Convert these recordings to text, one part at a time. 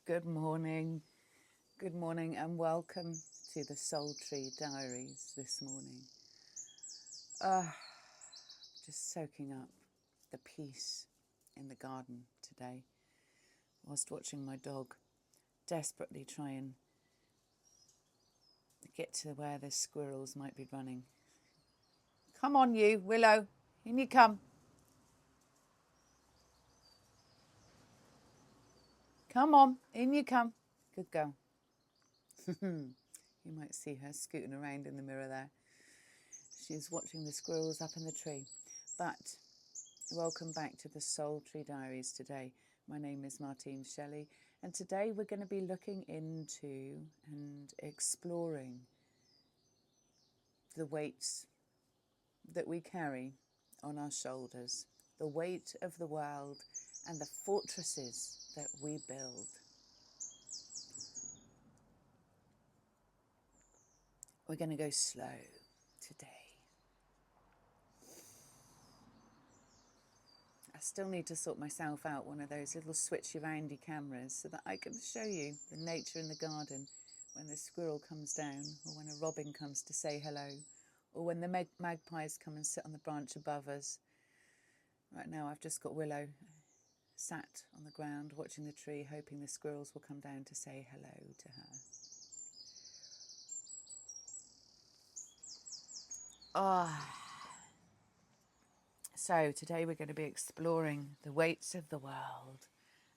Good morning, and welcome to the Soul Tree Diaries this morning. Just soaking up the peace in the garden today, whilst watching my dog desperately try and get to where the squirrels might be running. Come on, you, Willow, in you come. Come on, in you come. Good girl. You might see her scooting around in the mirror there. She's watching the squirrels up in the tree. But welcome back to the Soul Tree Diaries today. My name is Martine Shelley, and today we're going to be looking into and exploring the weights that we carry on our shoulders, the weight of the world and the fortresses that we build. We're going to go slow today. I still need to sort myself out one of those little switchy roundy cameras so that I can show you the nature in the garden when the squirrel comes down, or when a robin comes to say hello, or when the magpies come and sit on the branch above us. Right now I've just got Willow sat on the ground watching the tree, hoping the squirrels will come down to say hello to her. So today we're going to be exploring the weights of the world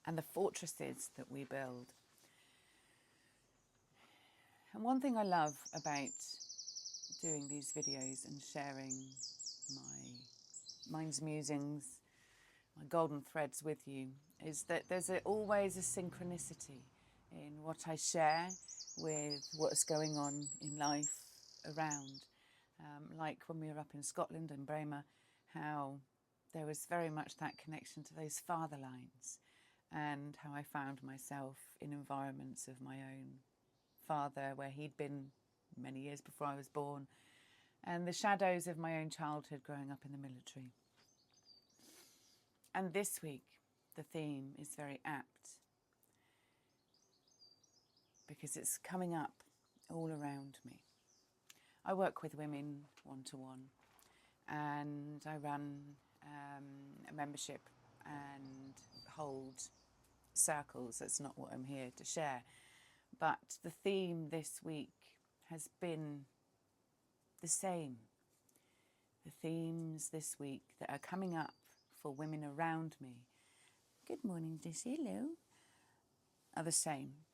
and the fortresses that we build. And one thing I love about doing these videos and sharing my mind's musings, my golden threads with you, is that there's always a synchronicity in what I share with what's going on in life around. Like when we were up in Scotland and Braemar, how there was very much that connection to those father lines, and how I found myself in environments of my own father where he'd been many years before I was born, and the shadows of my own childhood growing up in the military. And this week the theme is very apt because it's coming up all around me. I work with women one-to-one, and I run a membership and hold circles. That's not what I'm here to share. But the theme this week has been the same. The themes this week that are coming up for women around me, good morning, Dizzy, hello, are the same.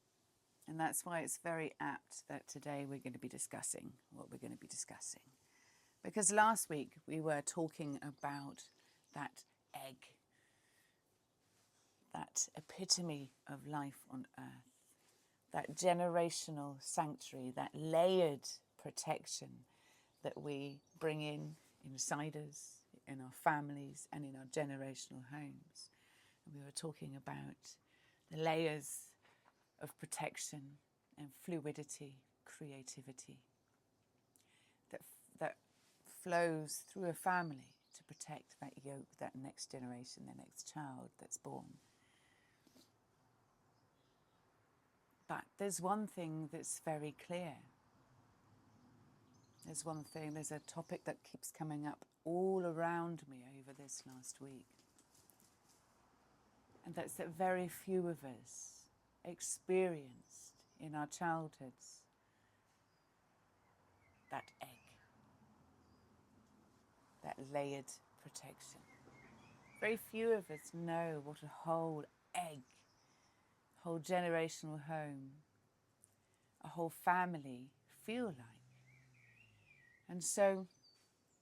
And that's why it's very apt that today we're going to be discussing what we're going to be discussing. Because last week we were talking about that egg, that epitome of life on earth, that generational sanctuary, that layered protection that we bring inside us, in our families and in our generational homes. And we were talking about the layers of protection and fluidity, creativity that flows through a family to protect that yoke, that next generation, the next child that's born. But there's one thing that's very clear. There's a topic that keeps coming up all around me over this last week. And that's that very few of us experienced in our childhoods that egg, that layered protection. Very few of us know what a whole egg, whole generational home, a whole family feel like. And so,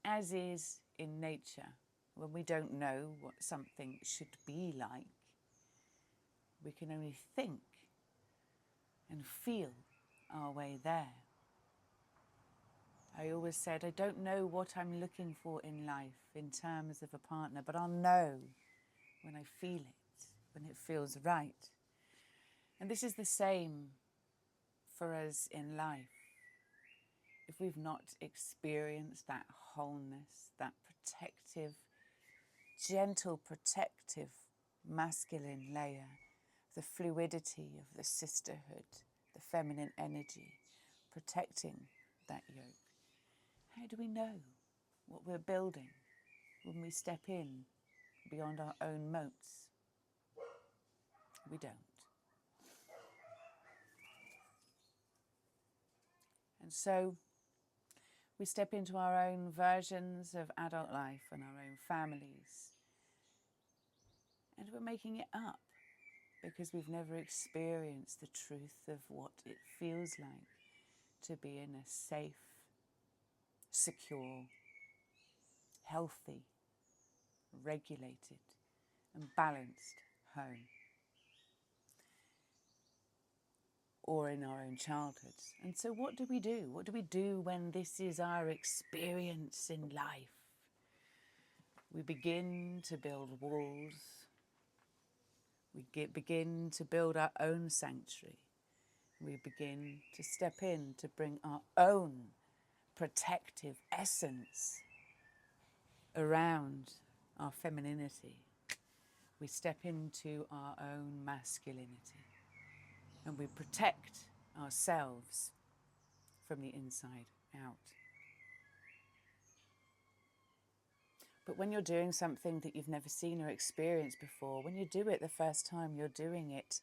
as is in nature, when we don't know what something should be like, we can only think and feel our way there. I always said, I don't know what I'm looking for in life in terms of a partner, but I'll know when I feel it, when it feels right. And this is the same for us in life. If we've not experienced that wholeness, that protective, gentle, protective, masculine layer the fluidity of the sisterhood, the feminine energy, protecting that yoke. How do we know what we're building when we step in beyond our own moats? We don't. And so we step into our own versions of adult life and our own families. And we're making it up because we've never experienced the truth of what it feels like to be in a safe, secure, healthy, regulated and balanced home. Or in our own childhoods. And so what do we do? What do we do when this is our experience in life? We begin to build walls. We begin to build our own sanctuary. We begin to step in to bring our own protective essence around our femininity. We step into our own masculinity. And we protect ourselves from the inside out. But when you're doing something that you've never seen or experienced before, when you do it the first time, you're doing it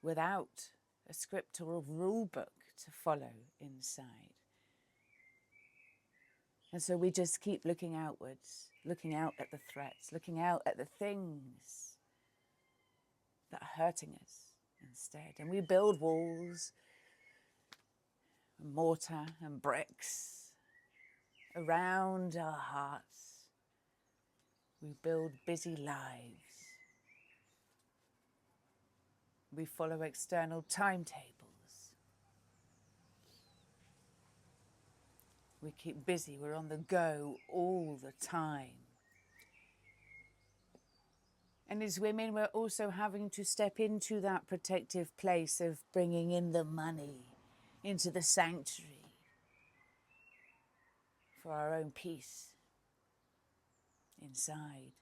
without a script or a rule book to follow inside. And so we just keep looking outwards, looking out at the threats, looking out at the things that are hurting us instead. And we build walls, mortar and bricks around our hearts. We build busy lives. We follow external timetables. We keep busy. We're on the go all the time. And as women, we're also having to step into that protective place of bringing in the money, into the sanctuary, for our own peace inside.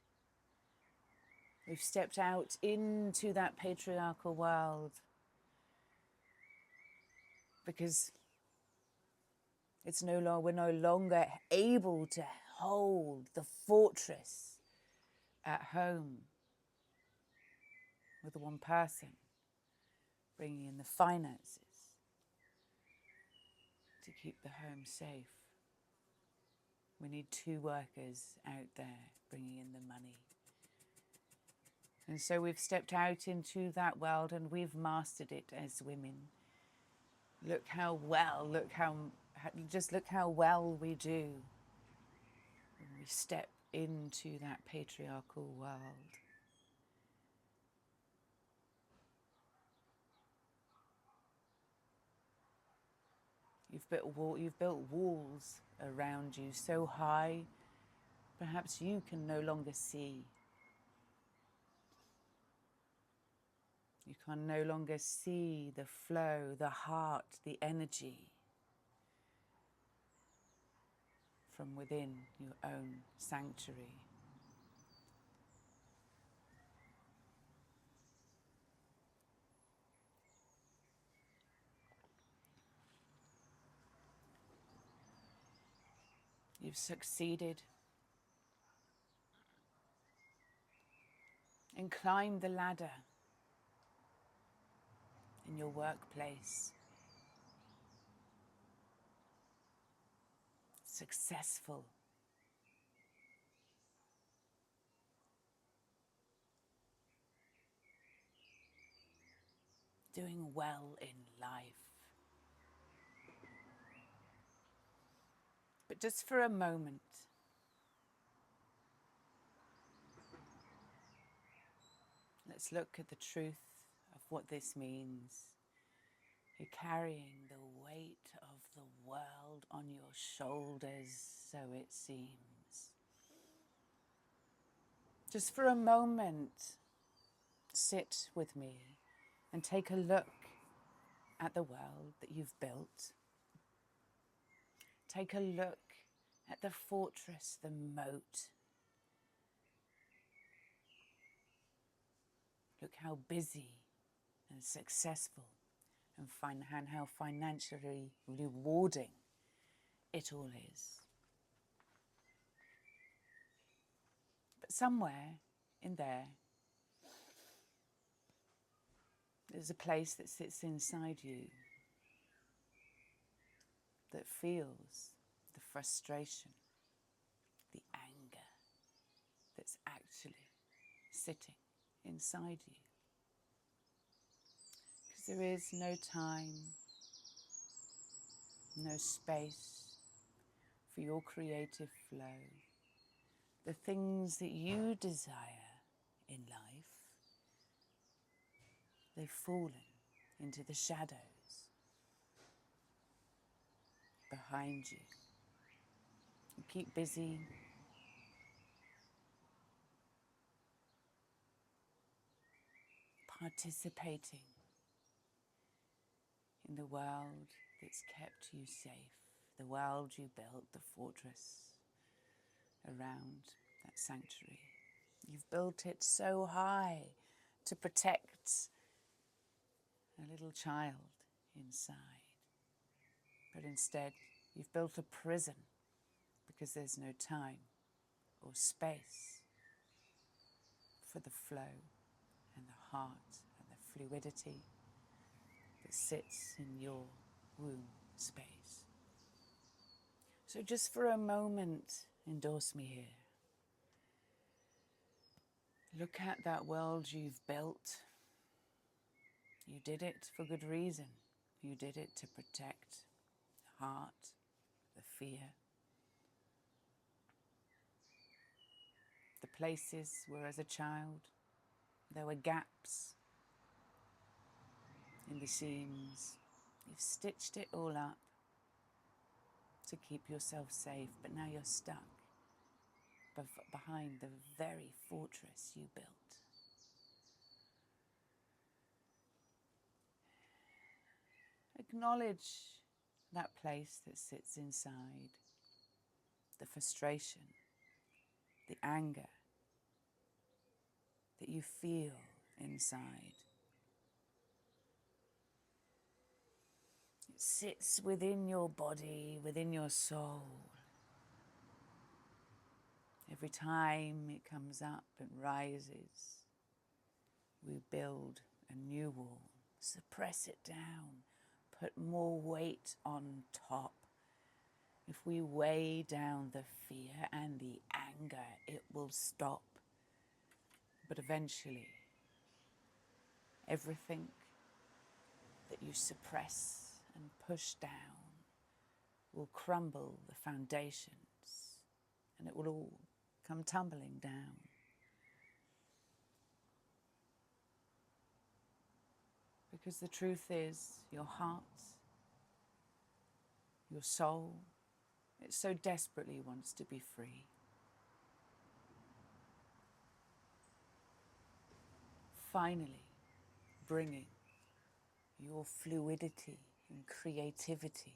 We've stepped out into that patriarchal world because we're no longer able to hold the fortress at home with the one person, bringing in the finances to keep the home safe. We need 2 workers out there bringing in the money. And so we've stepped out into that world and we've mastered it as women. Look how well we do when we step into that patriarchal world. You've built walls around you so high, perhaps you can no longer see. You can no longer see the flow, the heart, the energy from within your own sanctuary. You've succeeded and climbed the ladder in your workplace. Successful. Doing well in life. But just for a moment, let's look at the truth of what this means. You're carrying the weight of the world on your shoulders, so it seems. Just for a moment, sit with me and take a look at the world that you've built. Take a look at the fortress, the moat. Look how busy and successful and how financially rewarding it all is. But somewhere in there's a place that sits inside you that feels the frustration, the anger that's actually sitting inside you. Because there is no time, no space for your creative flow. The things that you desire in life, they've fallen into the shadows behind you. You keep busy participating in the world that's kept you safe, the world you built, the fortress around that sanctuary. You've built it so high to protect a little child inside. But instead, you've built a prison because there's no time or space for the flow and the heart and the fluidity that sits in your womb space. So just for a moment, endorse me here. Look at that world you've built. You did it for good reason. You did it to protect the heart, the fear, the places where as a child there were gaps in the seams. You've stitched it all up to keep yourself safe, but now you're stuck behind the very fortress you built. Acknowledge that place that sits inside, the frustration, the anger that you feel inside. It sits within your body, within your soul. Every time it comes up and rises, we build a new wall, suppress it down, put more weight on top. If we weigh down the fear and the anger, it will stop. But eventually, everything that you suppress and push down will crumble the foundations, and it will all come tumbling down. Because the truth is, your heart, your soul, it so desperately wants to be free. Finally, bringing your fluidity and creativity.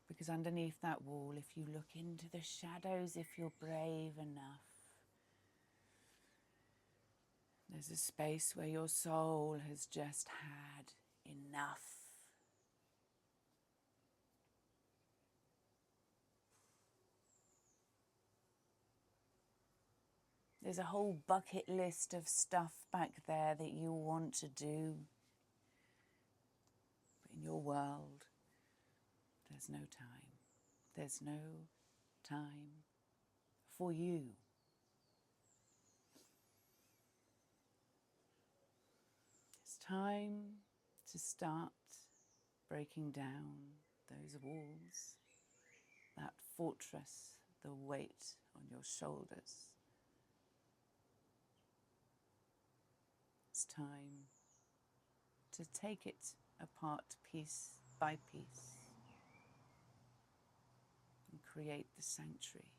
Because underneath that wall, if you look into the shadows, if you're brave enough, there's a space where your soul has just had enough. There's a whole bucket list of stuff back there that you want to do. But in your world, there's no time. There's no time for you. It's time to start breaking down those walls, that fortress, the weight on your shoulders. It's time to take it apart piece by piece and create the sanctuary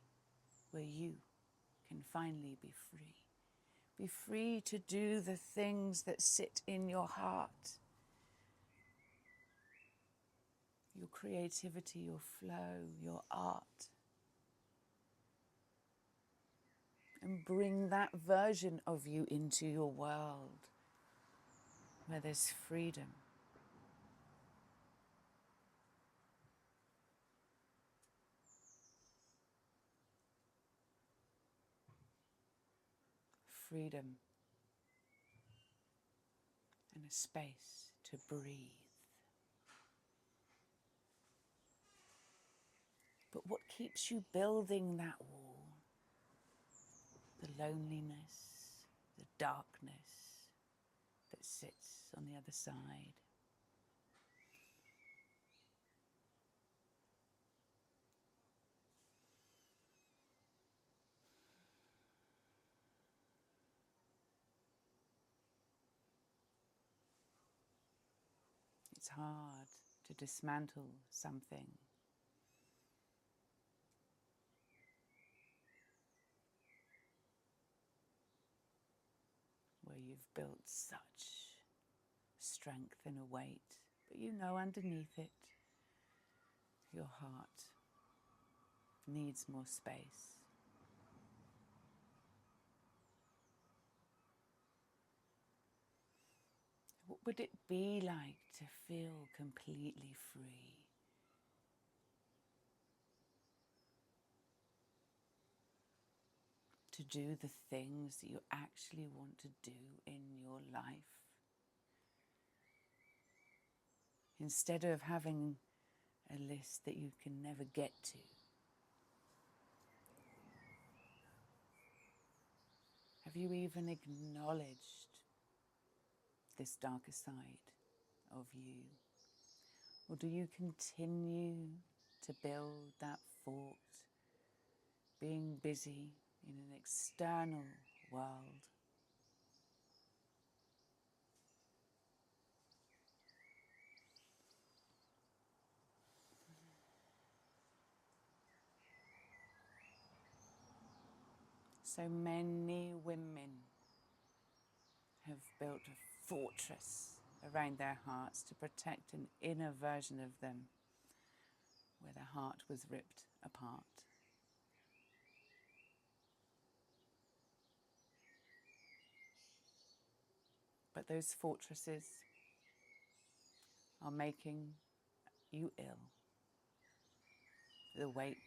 where you can finally be free. Be free to do the things that sit in your heart. Your creativity, your flow, your art. and bring that version of you into your world where there's freedom. Freedom and a space to breathe. But what keeps you building that wall? The loneliness, the darkness that sits on the other side. It's hard to dismantle something where you've built such strength and a weight, but you know underneath it, your heart needs more space. What would it be like to feel completely free? To do the things that you actually want to do in your life? Instead of having a list that you can never get to. Have you even acknowledged this darker side of you? Or do you continue to build that fort, being busy in an external world? So many women have built a fortress around their hearts to protect an inner version of them where their heart was ripped apart. But those fortresses are making you ill. The weight,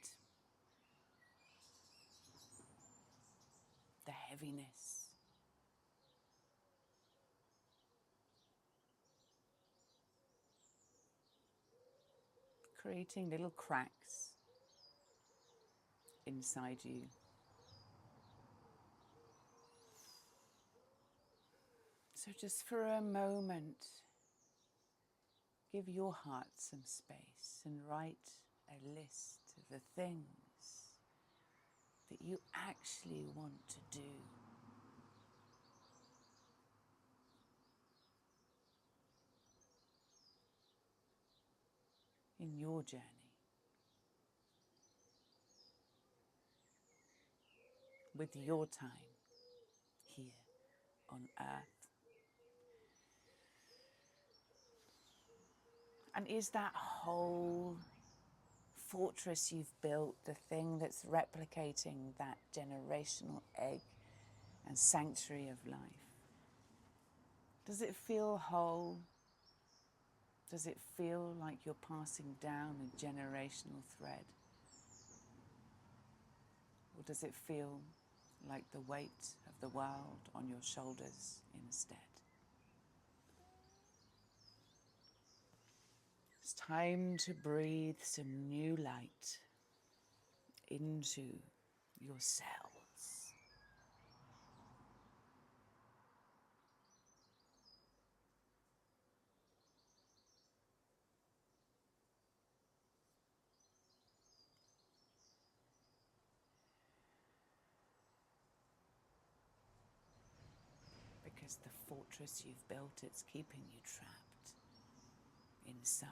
the heaviness, creating little cracks inside you. So just for a moment, give your heart some space and write a list of the things that you actually want to do. In your journey. With your time here on earth. And is that whole fortress you've built the thing that's replicating that generational egg and sanctuary of life? Does it feel whole? Does it feel like you're passing down a generational thread? Or does it feel like the weight of the world on your shoulders instead? It's time to breathe some new light into your cells. Because the fortress you've built, it's keeping you trapped inside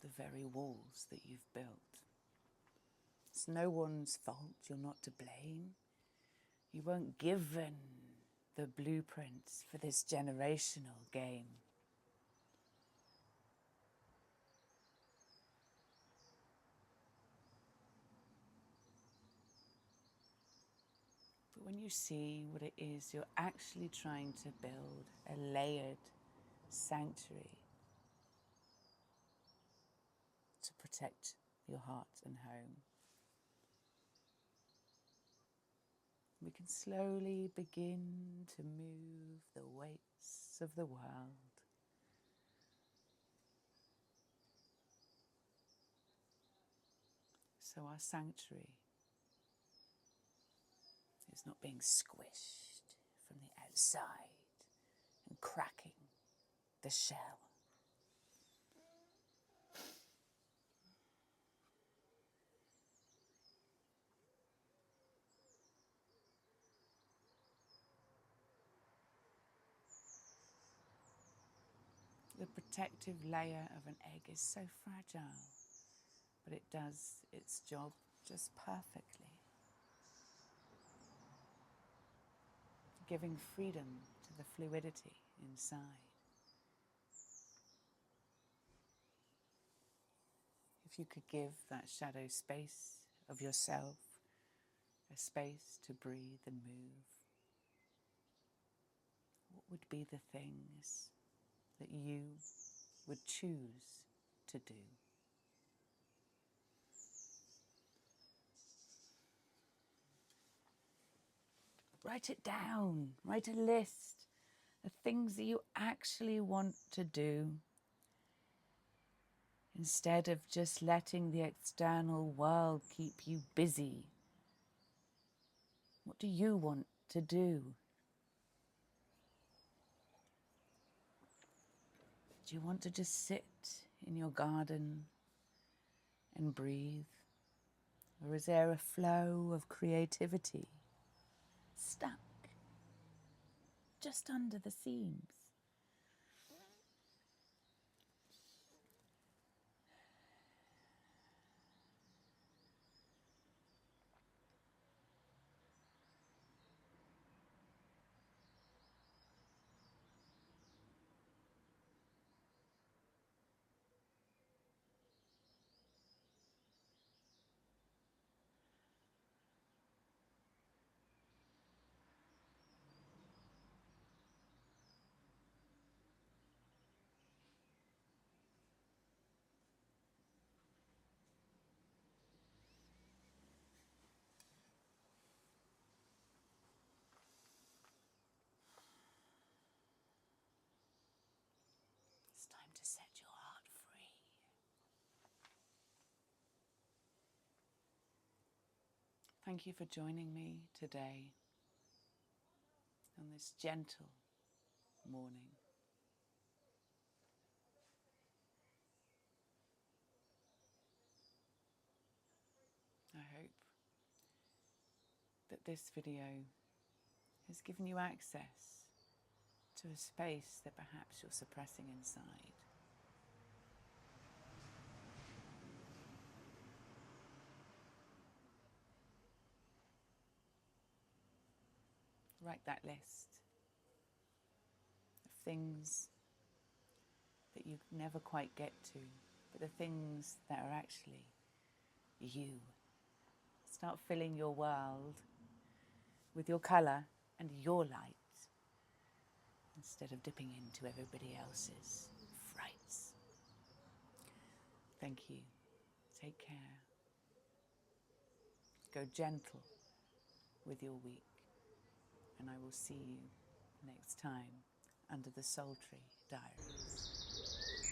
the very walls that you've built. It's no one's fault, you're not to blame. You weren't given the blueprints for this generational game. when you see what it is you're actually trying to build, a layered sanctuary to protect your heart and home, we can slowly begin to move the weights of the world so our sanctuary is not being squished from the outside and cracking the shell. The protective layer of an egg is so fragile, but it does its job just perfectly, giving freedom to the fluidity inside. If you could give that shadow space of yourself, a space to breathe and move, what would be the things that you would choose to do? Write it down, write a list of things that you actually want to do, instead of just letting the external world keep you busy. What do you want to do? Do you want to just sit in your garden and breathe? Or is there a flow of creativity stuck just under the seams? It's time to set your heart free. Thank you for joining me today on this gentle morning. I hope that this video has given you access to a space that perhaps you're suppressing inside. Write that list of things that you never quite get to, but the things that are actually you. Start filling your world with your colour and your light, instead of dipping into everybody else's frights. Thank you. Take care. Go gentle with your week, and I will see you next time under the Soul Tree Diaries.